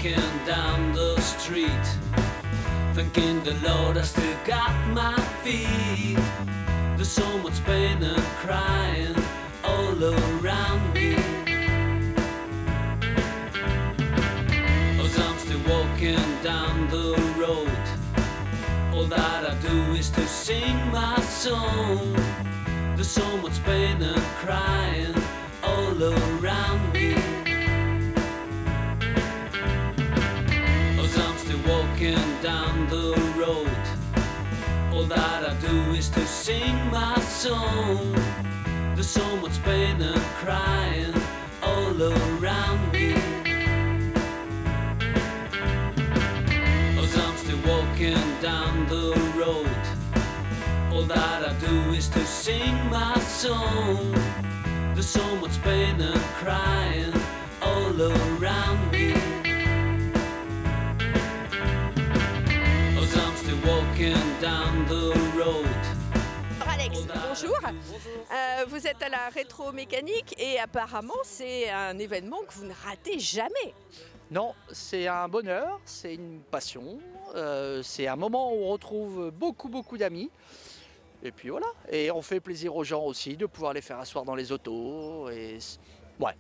walking down the street, thanking the Lord I still got my feet. There's so much pain and crying all around me. As I'm still walking down the road, all that I do is to sing my song. There's so much pain and crying all around me. As I'm still walking down the road, all that I do is to sing my song. There's so much pain and crying all around me. As I'm still walking down the road, all that I do is to sing my song. There's so much pain and crying all around me. As I'm still walking down the road. Alex, bonjour. Vous êtes à la rétro-mécanique et apparemment c'est un événement que vous ne ratez jamais. Non, c'est un bonheur, c'est une passion, c'est un moment où on retrouve beaucoup d'amis. Et puis voilà, et on fait plaisir aux gens aussi de pouvoir les faire asseoir dans les autos. Et ouais,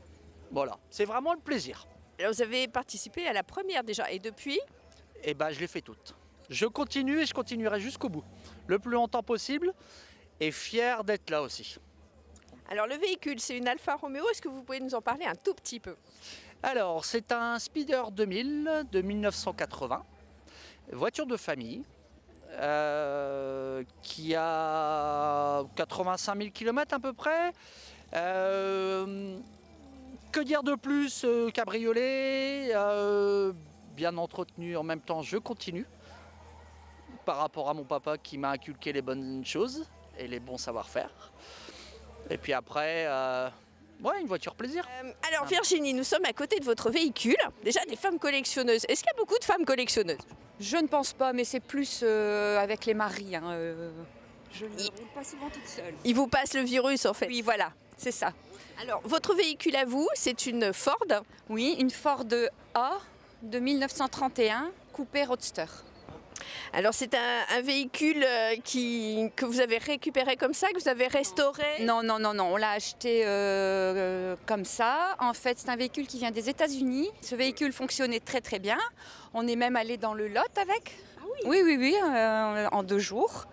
voilà, c'est vraiment le plaisir. Alors vous avez participé à la première déjà et depuis? Et ben je les fais toutes. Je continue et je continuerai jusqu'au bout, le plus longtemps possible, et fier d'être là aussi. Alors le véhicule, c'est une Alfa Romeo, est-ce que vous pouvez nous en parler un tout petit peu? Alors c'est un Speeder 2000 de 1980, voiture de famille. Qui a 85 000 km à peu près. Que dire de plus? Cabriolet, bien entretenu en même temps, je continue. Par rapport à mon papa qui m'a inculqué les bonnes choses et les bons savoir-faire. Et puis après, ouais, une voiture plaisir. Alors Virginie, nous sommes à côté de votre véhicule. Déjà des femmes collectionneuses. Est-ce qu'il y a beaucoup de femmes collectionneuses? Je ne pense pas, mais c'est plus avec les maris. Hein, je ne roule pas souvent toute seule. Il vous passe le virus en fait. Oui, voilà, c'est ça. Alors, votre véhicule à vous, c'est une Ford? Oui, une Ford A de 1931, coupé Roadster. Alors, c'est un véhicule que vous avez récupéré comme ça, que vous avez restauré? Non, on l'a acheté comme ça. En fait, c'est un véhicule qui vient des États-Unis. Ce véhicule fonctionnait très bien. On est même allé dans le Lot avec. Ah oui? Oui, en 2 jours.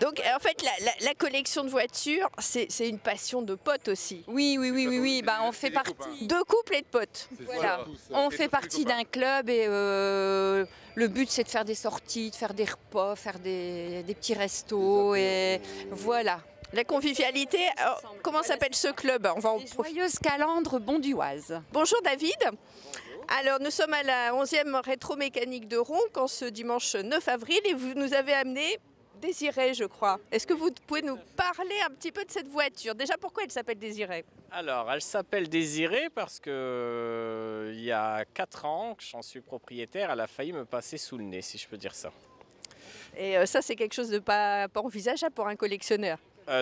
Donc en fait la collection de voitures, c'est une passion de potes aussi. Oui. Bah, on fait partie de couple et de potes. Voilà. On fait partie d'un club et le but c'est de faire des sorties, de faire des repas, faire des petits restos et voilà. La convivialité, alors, comment s'appelle ce club? On va en Joyeuse Calandre Bonduoise. Bonjour David. Alors nous sommes à la 11e rétro-mécanique de Ronc en ce dimanche 9 avril et vous nous avez amené Désirée, je crois. Est-ce que vous pouvez nous parler un petit peu de cette voiture? Déjà, pourquoi elle s'appelle Désirée? Alors, elle s'appelle Désirée parce que il y a 4 ans que j'en suis propriétaire, elle a failli me passer sous le nez, si je peux dire ça. Et ça, c'est quelque chose de pas envisageable pour un collectionneur.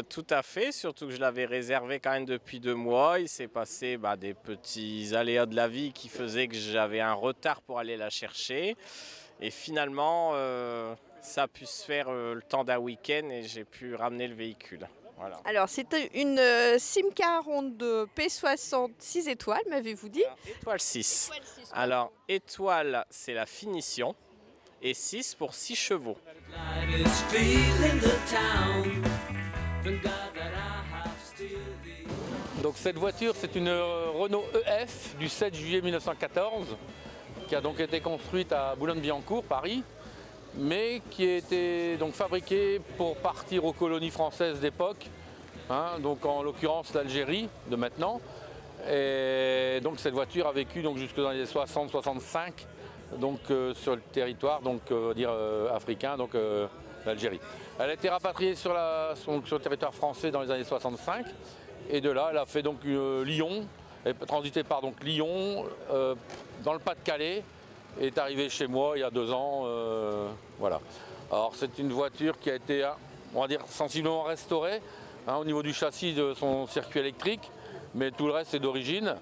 Tout à fait, surtout que je l'avais réservé quand même depuis 2 mois. Il s'est passé des petits aléas de la vie qui faisaient que j'avais un retard pour aller la chercher. Et finalement, ça a pu se faire le temps d'un week-end et j'ai pu ramener le véhicule. Voilà. Alors, c'est une Simca Ronde P60 6 étoiles, m'avez-vous dit? Étoile 6. Alors, étoile, c'est la finition. Et 6 pour 6 chevaux. Donc cette voiture, c'est une Renault EF du 7 juillet 1914 qui a donc été construite à Boulogne-Billancourt, Paris, mais qui a été donc fabriquée pour partir aux colonies françaises d'époque, hein, donc en l'occurrence l'Algérie de maintenant. Et donc cette voiture a vécu donc jusque dans les 60-65 donc sur le territoire donc africain, donc l'Algérie. Elle a été rapatriée sur le territoire français dans les années 65 et de là elle a fait donc Lyon, elle est transitée par donc Lyon dans le Pas-de-Calais et est arrivée chez moi il y a 2 ans. Voilà. Alors c'est une voiture qui a été, on va dire, sensiblement restaurée, hein, au niveau du châssis de son circuit électrique, mais tout le reste est d'origine.